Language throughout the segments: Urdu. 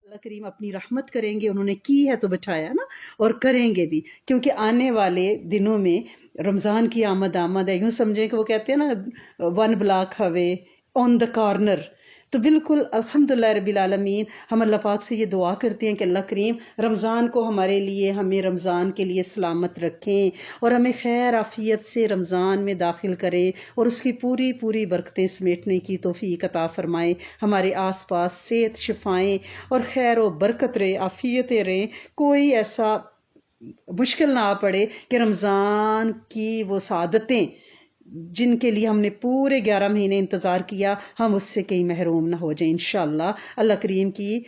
اللہ کریم اپنی رحمت کریں گے، انہوں نے کی ہے تو بچایا نا، اور کریں گے بھی، کیونکہ آنے والے دنوں میں رمضان کی آمد ہے، یوں سمجھیں کہ وہ کہتے ہیں نا ون بلاک ہوے آن دا کارنر. تو بالکل الحمدللہ رب العالمین، ہم اللہ پاک سے یہ دعا کرتے ہیں کہ اللہ کریم رمضان کو ہمارے لیے، ہمیں رمضان کے لیے سلامت رکھیں اور ہمیں خیر عافیت سے رمضان میں داخل کریں اور اس کی پوری پوری برکتیں سمیٹنے کی توفیق عطا فرمائیں. ہمارے آس پاس صحت، شفائیں اور خیر و برکت رہے، عافیتیں رہیں، کوئی ایسا مشکل نہ پڑے کہ رمضان کی وہ سعادتیں جن کے لیے ہم نے پورے 11 مہینے انتظار کیا، ہم اس سے کہیں محروم نہ ہو جائیں انشاءاللہ. اللہ کریم کی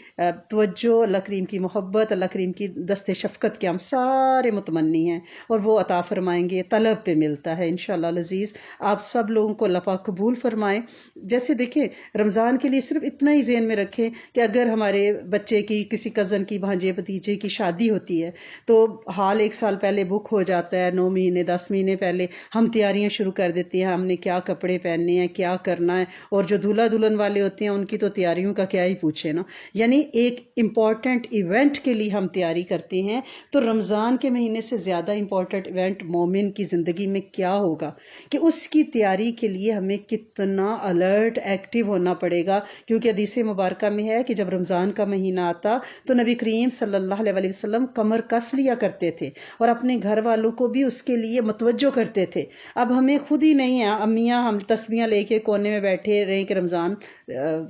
توجہ، اللہ کریم کی محبت، اللہ کریم کی دست شفقت کے ہم سارے متمنی ہیں اور وہ عطا فرمائیں گے، طلب پہ ملتا ہے انشاءاللہ العزیز. آپ سب لوگوں کو اللہ پاک قبول فرمائے. جیسے دیکھیں رمضان کے لیے صرف اتنا ہی ذہن میں رکھیں کہ اگر ہمارے بچے کی، کسی کزن کی، بھانجے بھتیجے کی شادی ہوتی ہے تو حال 1 سال پہلے بک ہو جاتا ہے، 9 مہینے 10 مہینے پہلے ہم تیاریاں شروع کر دیتی ہیں، ہم نے کیا کپڑے پہننے ہیں، کیا کرنا ہے، اور جو دولہا دلہن والے ہوتے ہیں ان کی تو تیاریوں کا کیا ہی پوچھے نا. یعنی ایک امپورٹنٹ ایونٹ کے لیے ہم تیاری کرتے ہیں، تو رمضان کے مہینے سے زیادہ امپورٹنٹ ایونٹ مومن کی زندگی میں کیا ہوگا کہ اس کی تیاری کے لیے ہمیں کتنا الرٹ ایکٹیو ہونا پڑے گا. کیونکہ حدیث مبارکہ میں ہے کہ جب رمضان کا مہینہ آتا تو نبی کریم صلی اللہ علیہ وسلم کمر کس لیا کرتے تھے اور اپنے گھر والوں کو بھی اس کے لیے متوجہ کرتے تھے. اب ہمیں خود ہی نہیں ہے، امیاں ہم تسبیحاں لے کے کونے میں بیٹھے رہیں کہ رمضان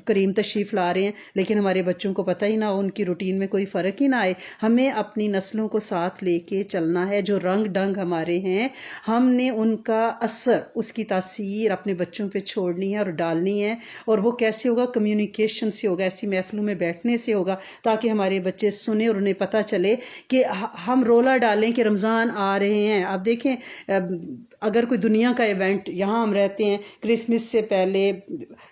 کریم تشریف لا رہے ہیں، لیکن ہمارے بچوں کو پتہ ہی نہ ہو، ان کی روٹین میں کوئی فرق ہی نہ آئے. ہمیں اپنی نسلوں کو ساتھ لے کے چلنا ہے. جو رنگ ڈنگ ہمارے ہیں، ہم نے ان کا اثر، اس کی تاثیر اپنے بچوں پہ چھوڑنی ہے اور ڈالنی ہے. اور وہ کیسے ہوگا؟ کمیونیکیشن سے ہوگا، ایسی محفلوں میں بیٹھنے سے ہوگا تاکہ ہمارے بچے سنیں اور انہیں پتہ چلے کہ ہم رولا ڈالیں کہ رمضان آ رہے ہیں. آپ دیکھیں اگر کوئی دنیا کا ایونٹ، یہاں ہم رہتے ہیں، کرسمس سے پہلے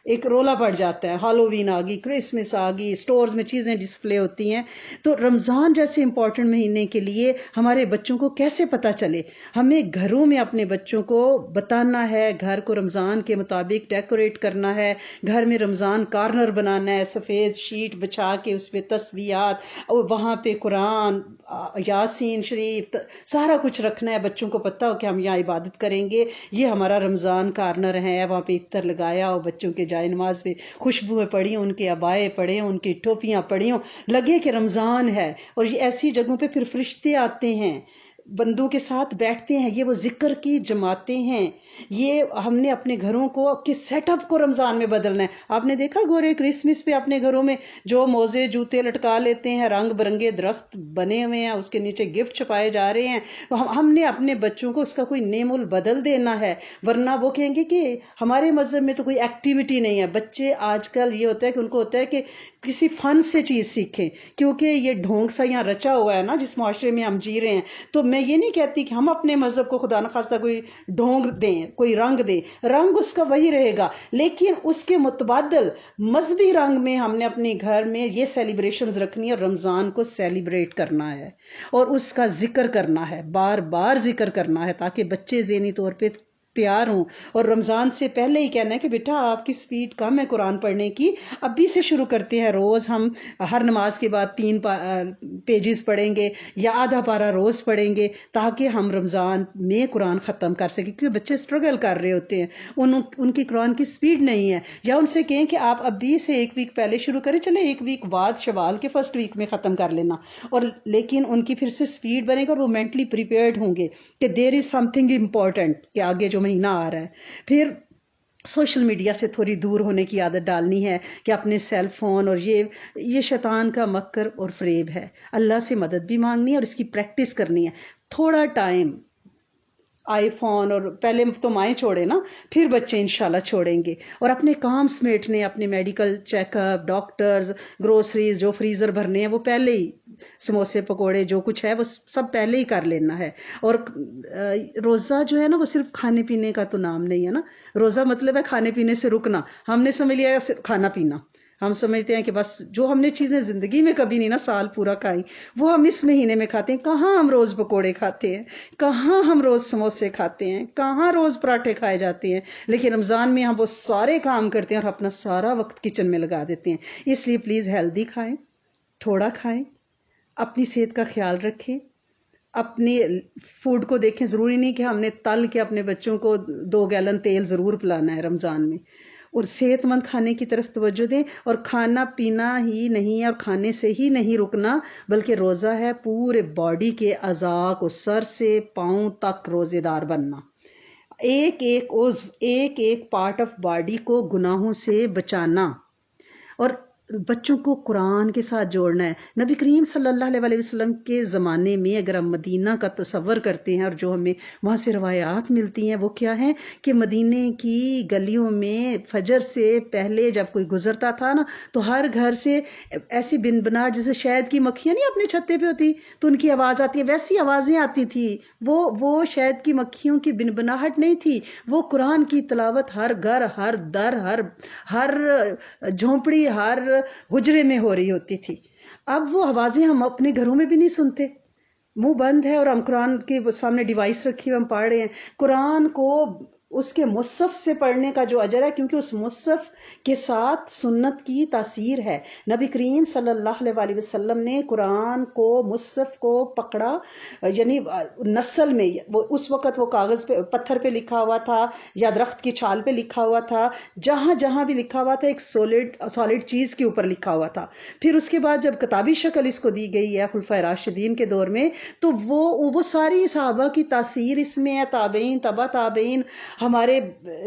ایک رولا پڑ جاتا ہے، ہالووین آ گئی، کرسمس آ گئی، سٹورز میں چیزیں ڈسپلے ہوتی ہیں. تو رمضان جیسے امپورٹنٹ مہینے کے لیے ہمارے بچوں کو کیسے پتہ چلے؟ ہمیں گھروں میں اپنے بچوں کو بتانا ہے، گھر کو رمضان کے مطابق ڈیکوریٹ کرنا ہے، گھر میں رمضان کارنر بنانا ہے، سفید شیٹ بچھا کے اس پہ تسبیحات اور وہاں پہ قرآن، یاسین شریف، سارا کچھ رکھنا ہے. بچوں کو پتہ ہو کہ ہم یہاں عبادت کریں گے، یہ ہمارا رمضان کارنر ہے. وہاں پہ عطر لگایا ہو، بچوں کے جائے نماز پہ خوشبوئیں پڑی ہوں، ان کے عبائے پڑے ہوں، ان کی ٹوپیاں پڑی ہوں، لگے کہ رمضان ہے. اور یہ ایسی جگہوں پہ پھر فرشتے آتے ہیں، بندوں کے ساتھ بیٹھتے ہیں، یہ وہ ذکر کی جماعتیں ہیں. یہ ہم نے اپنے گھروں کو کے سیٹ اپ کو رمضان میں بدلنا ہے. آپ نے دیکھا گورے کرسمس پہ اپنے گھروں میں جو موزے جوتے لٹکا لیتے ہیں، رنگ برنگے درخت بنے ہوئے ہیں، اس کے نیچے گفٹ چھپائے جا رہے ہیں. ہم نے اپنے بچوں کو اس کا کوئی نیم البدل دینا ہے، ورنہ وہ کہیں گے کہ ہمارے مذہب میں تو کوئی ایکٹیویٹی نہیں ہے. بچے آج کل یہ ہوتا ہے کہ ان کو ہوتا ہے کہ کسی فن سے چیز سیکھیں، کیونکہ یہ ڈھونگ سا یہاں رچا ہوا ہے نا جس معاشرے میں ہم جی رہے ہیں. تو میں یہ نہیں کہتی کہ ہم اپنے مذہب کو خدا نخواستہ کوئی ڈھونگ دیں، کوئی رنگ دیں، رنگ اس کا وہی رہے گا، لیکن اس کے متبادل مذہبی رنگ میں ہم نے اپنے گھر میں یہ سیلیبریشنز رکھنی ہے اور رمضان کو سیلیبریٹ کرنا ہے اور اس کا ذکر کرنا ہے، بار بار ذکر کرنا ہے، تاکہ بچے ذہنی طور پہ تیار ہوں. اور رمضان سے پہلے ہی کہنا ہے کہ بیٹا آپ کی سپیڈ کم ہے قرآن پڑھنے کی، ابھی سے شروع کرتے ہیں. روز ہم ہر نماز کے بعد 3 پیجز پڑھیں گے یا آدھا پارہ روز پڑھیں گے تاکہ ہم رمضان میں قرآن ختم کر سکیں. کیونکہ بچے سٹرگل کر رہے ہوتے ہیں، ان کی قرآن کی سپیڈ نہیں ہے. یا ان سے کہیں کہ آپ ابھی سے 1 ویک پہلے شروع کریں، چلے 1 ویک بعد شوال کے فرسٹ ویک میں ختم کر لینا. اور لیکن ان کی پھر سے سپیڈ بنے گا اور وہ مینٹلی پریپیئرڈ ہوں گے کہ دیر از سم تھنگ امپورٹنٹ کہ آگے جو مہینہ آ رہا ہے. پھر سوشل میڈیا سے تھوڑی دور ہونے کی عادت ڈالنی ہے کہ اپنے سیل فون، اور یہ شیطان کا مکر اور فریب ہے. اللہ سے مدد بھی مانگنی ہے اور اس کی پریکٹس کرنی ہے. تھوڑا ٹائم آئی فون، اور پہلے تو مائیں چھوڑے نا، پھر بچے انشاءاللہ چھوڑیں گے. اور اپنے کام سمیٹنے، اپنے medical check up, doctors, groceries, جو فریزر بھرنے ہیں وہ پہلے ہی، سموسے پکوڑے جو کچھ ہے وہ سب پہلے ہی کر لینا ہے. اور روزہ جو ہے نا وہ صرف کھانے پینے کا تو نام نہیں ہے نا. روزہ مطلب ہے کھانے پینے سے رکنا. ہم نے سمجھ لیا صرف کھانا پینا، ہم سمجھتے ہیں کہ بس جو ہم نے چیزیں زندگی میں کبھی نہیں نا سال پورا کھائی وہ ہم اس مہینے میں کھاتے ہیں. کہاں ہم روز پکوڑے کھاتے ہیں، کہاں ہم روز سموسے کھاتے ہیں، کہاں روز پراٹھے کھائے جاتے ہیں. لیکن رمضان میں ہم وہ سارے کام کرتے ہیں اور اپنا سارا وقت کچن میں لگا دیتے ہیں. اس لیے پلیز ہیلدی کھائیں، تھوڑا کھائیں، اپنی صحت کا خیال رکھیں، اپنے فوڈ کو دیکھیں. ضروری نہیں کہ ہم نے تل کے اپنے بچوں کو 2 گیلن تیل ضرور پلانا ہے رمضان میں. اور صحت مند کھانے کی طرف توجہ دیں. اور کھانا پینا ہی نہیں اور کھانے سے ہی نہیں رکنا، بلکہ روزہ ہے پورے باڈی کے اعضاء کو سر سے پاؤں تک روزے دار بننا. ایک ایک عضو، ایک ایک پارٹ آف باڈی کو گناہوں سے بچانا. اور بچوں کو قرآن کے ساتھ جوڑنا ہے. نبی کریم صلی اللہ علیہ وسلم کے زمانے میں اگر ہم مدینہ کا تصور کرتے ہیں اور جو ہمیں وہاں سے روایات ملتی ہیں وہ کیا ہیں کہ مدینے کی گلیوں میں فجر سے پہلے جب کوئی گزرتا تھا نا تو ہر گھر سے ایسی بن بناٹ جیسے شہد کی مکھیاں نہیں اپنے چھتے پہ ہوتی تو ان کی آواز آتی ہے، ویسی آوازیں آتی تھی. وہ شہد کی مکھیوں کی بن بناہٹ نہیں تھی، وہ قرآن کی تلاوت ہر گھر، ہر در، ہر جھونپڑی، ہر حجرے میں ہو رہی ہوتی تھی. اب وہ آوازیں ہم اپنے گھروں میں بھی نہیں سنتے. منہ بند ہے اور ہم قرآن کے سامنے ڈیوائس رکھی ہوئے ہم پڑھ رہے ہیں. قرآن کو اس کے مصحف سے پڑھنے کا جو اجر ہے، کیونکہ اس مصحف کے ساتھ سنت کی تاثیر ہے. نبی کریم صلی اللہ علیہ وسلم نے قرآن کو، مصحف کو پکڑا، یعنی نسل میں اس وقت وہ کاغذ پہ، پتھر پہ لکھا ہوا تھا یا درخت کی چھال پہ لکھا ہوا تھا، جہاں جہاں بھی لکھا ہوا تھا ایک سالڈ چیز کے اوپر لکھا ہوا تھا. پھر اس کے بعد جب کتابی شکل اس کو دی گئی ہے خلفائے راشدین کے دور میں تو وہ ساری صحابہ کی تاثیر اس میں ہے، تابعین، تبع تابعین، ہمارے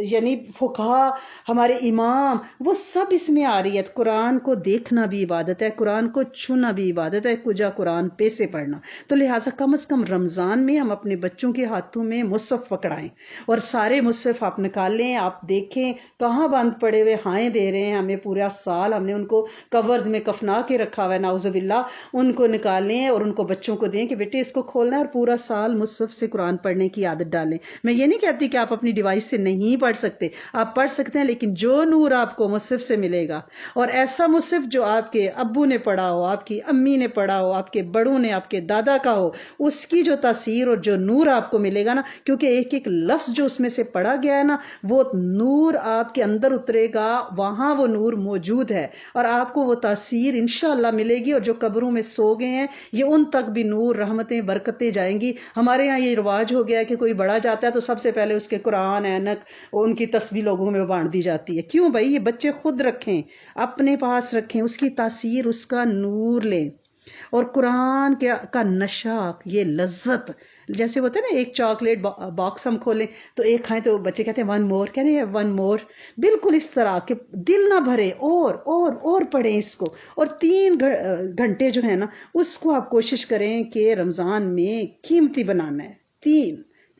یعنی فقہا، ہمارے امام، وہ سب اس میں آ رہی ہے. قرآن کو دیکھنا بھی عبادت ہے، قرآن کو چھونا بھی عبادت ہے، کجا قرآن پہ سے پڑھنا. تو لہٰذا کم از کم رمضان میں ہم اپنے بچوں کے ہاتھوں میں مصحف پکڑائیں اور سارے مصحف آپ نکالیں، آپ دیکھیں کہاں بند پڑے ہوئے ہائیں دے رہے ہیں ہمیں پورا سال، ہم نے ان کو کورز میں کفنا کے رکھا ہوا ہے نعوذ باللہ. ان کو نکالیں اور ان کو بچوں کو دیں کہ بیٹے اس کو کھولنا ہے اور پورا سال مصحف سے قرآن پڑھنے کی عادت ڈالیں. میں یہ نہیں کہتی کہ آپ اپنی ڈیوائس سے نہیں پڑھ سکتے، آپ پڑھ سکتے ہیں، لیکن جو نور آپ کو مصحف سے ملے گا، اور ایسا مصحف جو آپ کے ابو نے پڑھا ہو، آپ کی امی نے پڑھا ہو، آپ کے بڑوں نے، آپ کے دادا کا ہو، اس کی جو تاثیر اور جو نور آپ کو ملے گا نا، کیونکہ ایک ایک لفظ جو اس میں سے پڑھا گیا ہے نا وہ نور آپ کے اندر اترے گا، وہاں وہ نور موجود ہے اور آپ کو وہ تاثیر انشاءاللہ ملے گی. اور جو قبروں میں سو گئے ہیں یہ ان تک بھی نور، رحمتیں، برکتیں جائیں گی. ہمارے ہاں یہ رواج ہو گیا ہے کہ کوئی بڑا جاتا ہے تو سب سے پہلے اس کے قرآن، اینک، ان کی تسبیح لوگوں میں بانٹ دی جاتی ہے. کیوں بھائی؟ یہ بچے خود رکھیں، اپنے پاس رکھیں، اس کی تاثیر، اس کا نور لیں. اور قرآن کا نشہ، یہ لذت، جیسے ہوتا ہے نا ایک چاکلیٹ باکس ہم کھولیں تو ایک کھائیں تو بچے کہتے ہیں ون مور، کہتے ہیں ون مور. بالکل اس طرح کہ دل نہ بھرے، اور پڑھیں اس کو. اور 3 گھنٹے جو ہے نا اس کو آپ کوشش کریں کہ رمضان میں قیمتی بنانا ہے.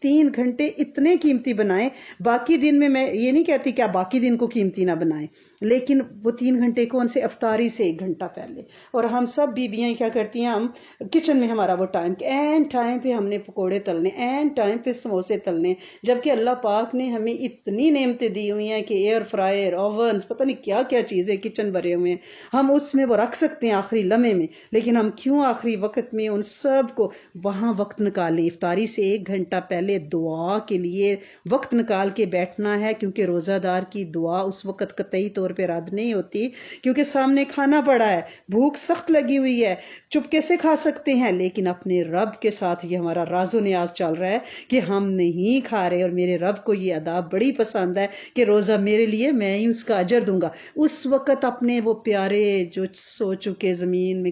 3 گھنٹے اتنے قیمتی بنائیں. باقی دن میں یہ نہیں کہتی کہ آپ باقی دن کو قیمتی نہ بنائیں، لیکن وہ 3 گھنٹے کون سے؟ افطاری سے 1 گھنٹہ پہلے. اور ہم سب بیویاں کیا کرتی ہیں، ہم کچن میں ہمارا وہ ٹائم کہ این ٹائم پہ ہم نے پکوڑے تلنے، این ٹائم پہ سموسے تلنے، جبکہ اللہ پاک نے ہمیں اتنی نعمتیں دی ہوئی ہیں کہ ایئر فرائر، اوونز، پتہ نہیں کیا کیا چیزیں کچن بھرے ہوئے ہیں، ہم اس میں وہ رکھ سکتے ہیں آخری لمحے میں. لیکن ہم کیوں آخری وقت میں ان سب کو وہاں وقت نکالیں؟ افطاری سے 1 گھنٹہ پہلے دعا کے لیے وقت نکال کے بیٹھنا ہے، کیونکہ روزہ دار کی دعا اس وقت قطعی طور پہ رد نہیں ہوتی، کیونکہ سامنے کھانا پڑا ہے، بھوک سخت لگی ہوئی ہے، چپکے سے کھا سکتے ہیں لیکن اپنے رب کے ساتھ یہ ہمارا راز و نیاز چل رہا ہے کہ ہم نہیں کھا رہے. اور میرے رب کو یہ ادا بڑی پسند ہے کہ روزہ میرے لیے، میں ہی اس کا اجر دوں گا. اس وقت اپنے وہ پیارے جو سو چکے زمین میں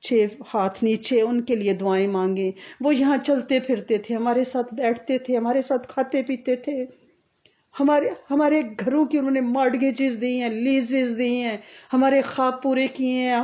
6 ہاتھ نیچے، ان کے لیے دعائیں مانگیں. وہ یہاں چلتے پھرتے تھے، ہمارے ساتھ بیٹھتے تھے، ہمارے ساتھ کھاتے پیتے تھے، ہمارے گھروں کی انہوں نے مارگیجز دی ہیں، لیزز دی ہیں، ہمارے خواب پورے کیے ہیں،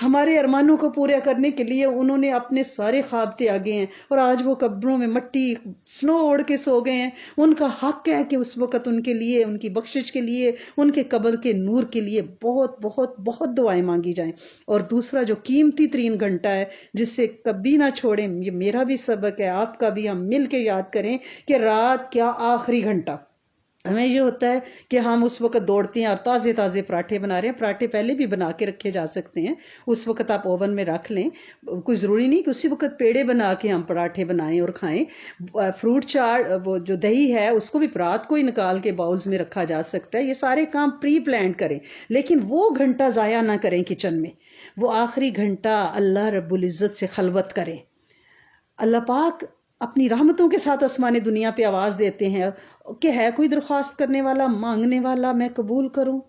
ہمارے ارمانوں کو پورے کرنے کے لیے انہوں نے اپنے سارے خواب تیاگے ہیں. اور آج وہ قبروں میں مٹی سنو اوڑھ کے سو گئے ہیں. ان کا حق ہے کہ اس وقت ان کے لیے، ان کی بخشش کے لیے، ان کے قبر کے نور کے لیے بہت بہت بہت دعائیں مانگی جائیں. اور دوسرا جو قیمتی 3 گھنٹہ ہے جس سے کبھی نہ چھوڑیں، یہ میرا بھی سبق ہے، آپ کا بھی، ہم مل کے یاد کریں کہ رات کیا آخری گھنٹہ. ہمیں یہ ہوتا ہے کہ ہم اس وقت دوڑتے ہیں اور تازے تازے پراٹھے بنا رہے ہیں. پراٹھے پہلے بھی بنا کے رکھے جا سکتے ہیں، اس وقت آپ اوون میں رکھ لیں، کوئی ضروری نہیں کہ اسی وقت پیڑے بنا کے ہم پراٹھے بنائیں اور کھائیں. فروٹ چاٹ، وہ جو دہی ہے اس کو بھی رات کو ہی نکال کے باؤلز میں رکھا جا سکتا ہے. یہ سارے کام پری پلانڈ کریں، لیکن وہ گھنٹہ ضائع نہ کریں کچن میں. وہ آخری گھنٹہ اللہ رب العزت سے خلوت کریں. اللہ پاک اپنی رحمتوں کے ساتھ آسمان دنیا پہ آواز دیتے ہیں کہ ہے کوئی درخواست کرنے والا، مانگنے والا، میں قبول کروں.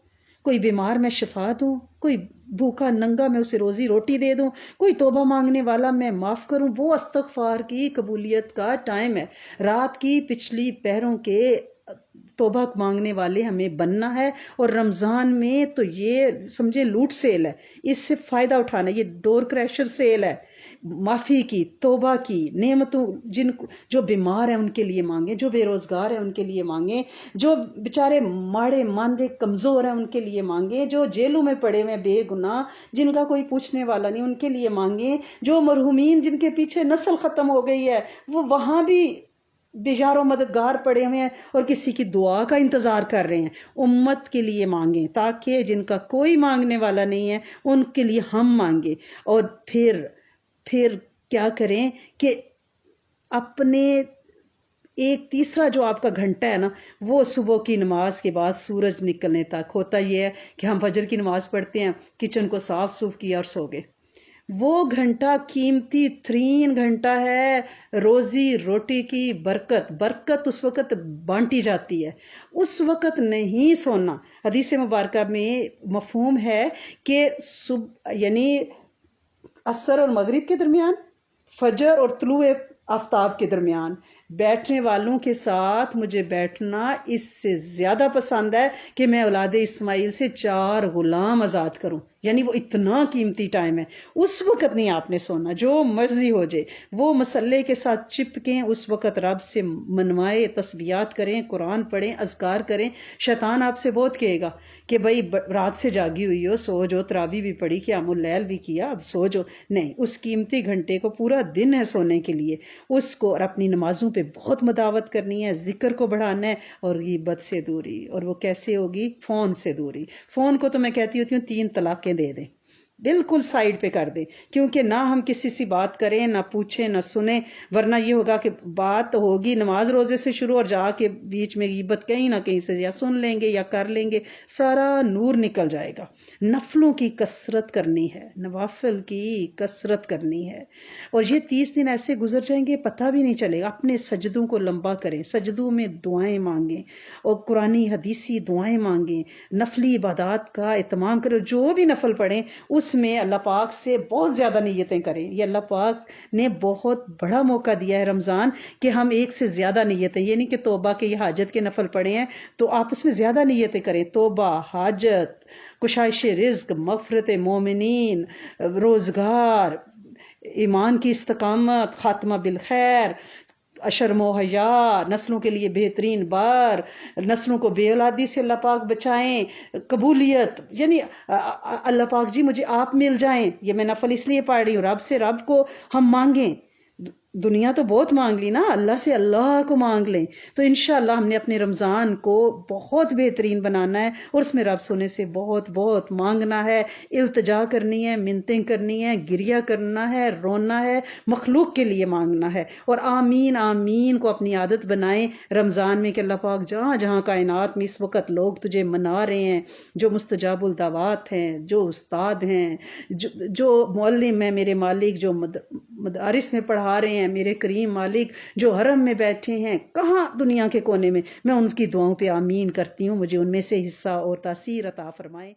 کوئی بیمار میں شفا دوں، کوئی بھوکا ننگا میں اسے روزی روٹی دے دوں، کوئی توبہ مانگنے والا میں معاف کروں. وہ استغفار کی قبولیت کا ٹائم ہے. رات کی پچھلی پہروں کے توبہ مانگنے والے ہمیں بننا ہے. اور رمضان میں تو یہ سمجھے لوٹ سیل ہے، اس سے فائدہ اٹھانا. یہ ڈور کریشر سیل ہے. معافی کی، توبہ کی، نعمتوں جو بیمار ہیں ان کے لیے مانگیں، جو بے روزگار ہیں ان کے لیے مانگیں، جو بیچارے ماڑے ماندے کمزور ہیں ان کے لیے مانگیں، جو جیلوں میں پڑے ہوئے بے گناہ جن کا کوئی پوچھنے والا نہیں ان کے لیے مانگیں، جو مرحومین جن کے پیچھے نسل ختم ہو گئی ہے وہ وہاں بھی بیچار و مددگار پڑے ہوئے ہیں اور کسی کی دعا کا انتظار کر رہے ہیں. امت کے لیے مانگیں تاکہ جن کا کوئی مانگنے والا نہیں ہے ان کے لیے ہم مانگیں. اور پھر کیا کریں کہ اپنے ایک تیسرا جو آپ کا گھنٹہ ہے نا وہ صبح کی نماز کے بعد سورج نکلنے تک ہوتا. یہ ہے کہ ہم فجر کی نماز پڑھتے ہیں، کچن کو صاف صوف کیا اور سو گئے. وہ گھنٹہ قیمتی ترین گھنٹہ ہے. روزی روٹی کی برکت اس وقت بانٹی جاتی ہے. اس وقت نہیں سونا. حدیث مبارکہ میں مفہوم ہے کہ یعنی عصر اور مغرب کے درمیان، فجر اور طلوع آفتاب کے درمیان بیٹھنے والوں کے ساتھ مجھے بیٹھنا اس سے زیادہ پسند ہے کہ میں اولاد اسماعیل سے 4 غلام آزاد کروں. یعنی وہ اتنا قیمتی ٹائم ہے. اس وقت نہیں آپ نے سونا، جو مرضی ہو جائے. وہ مسلح کے ساتھ چپکیں، اس وقت رب سے منوائے، تسبیحات کریں، قرآن پڑھیں، اذکار کریں. شیطان آپ سے بہت کہے گا کہ بھائی رات سے جاگی ہوئی ہو، سو جو، تراویح بھی پڑھی، قیام اللیل بھی کیا، اب سو جو. نہیں، اس قیمتی گھنٹے کو پورا دن ہے سونے کے لیے، اس کو اور اپنی نمازوں پہ بہت مداوت کرنی ہے، ذکر کو بڑھانا ہے اور غیبت سے دوری. اور وہ کیسے ہوگی؟ فون سے دوری. فون کو تو میں کہتی ہوتی ہوں 3 طلاقیں دے دیں، بالکل سائیڈ پہ کر دیں. کیونکہ نہ ہم کسی سے بات کریں، نہ پوچھیں، نہ سنیں. ورنہ یہ ہوگا کہ بات ہوگی نماز روزے سے شروع اور جا کے بیچ میں غیبت کہیں نہ کہیں سے یا سن لیں گے یا کر لیں گے، سارا نور نکل جائے گا. نفلوں کی کثرت کرنی ہے، نوافل کی کثرت کرنی ہے. اور یہ 30 دن ایسے گزر جائیں گے پتہ بھی نہیں چلے گا. اپنے سجدوں کو لمبا کریں، سجدوں میں دعائیں مانگیں اور قرآنی حدیثی دعائیں مانگیں. نفلی عبادات کا اہتمام کریں. جو بھی نفل پڑھیں اس میں اللہ پاک سے بہت زیادہ نیتیں کریں. یہ اللہ پاک نے بہت بڑا موقع دیا ہے رمضان کہ ہم ایک سے زیادہ نیتیں، یہ نہیں کہ توبہ کے یہ حاجت کے نفل پڑھے ہیں تو آپ اس میں زیادہ نیتیں کریں. توبہ، حاجت، کشائش رزق، مغفرت مومنین، روزگار، ایمان کی استقامت، خاتمہ بالخیر، شرم و حیا، نسلوں کے لیے بہترین بار، نسلوں کو بے اولادی سے اللہ پاک بچائیں، قبولیت. یعنی اللہ پاک جی مجھے آپ مل جائیں. یہ میں نفل اس لیے پڑھ رہی ہوں، رب سے رب کو ہم مانگیں. دنیا تو بہت مانگ لی نا، اللہ سے اللہ کو مانگ لیں. تو انشاءاللہ ہم نے اپنے رمضان کو بہت بہترین بنانا ہے اور اس میں رب سونے سے بہت بہت مانگنا ہے، التجا کرنی ہے، منتیں کرنی ہے، گریہ کرنا ہے، رونا ہے، مخلوق کے لیے مانگنا ہے. اور آمین آمین کو اپنی عادت بنائیں رمضان میں کہ اللہ پاک جہاں جہاں کائنات میں اس وقت لوگ تجھے منا رہے ہیں، جو مستجاب الدعوات ہیں، جو استاد ہیں، جو معلم ہیں میرے مالک، جو مدارس میں پڑھا رہے ہیں میرے کریم مالک، جو حرم میں بیٹھے ہیں کہاں دنیا کے کونے میں ان کی دعاؤں پہ آمین کرتی ہوں. مجھے ان میں سے حصہ اور تاثیر عطا فرمائیں.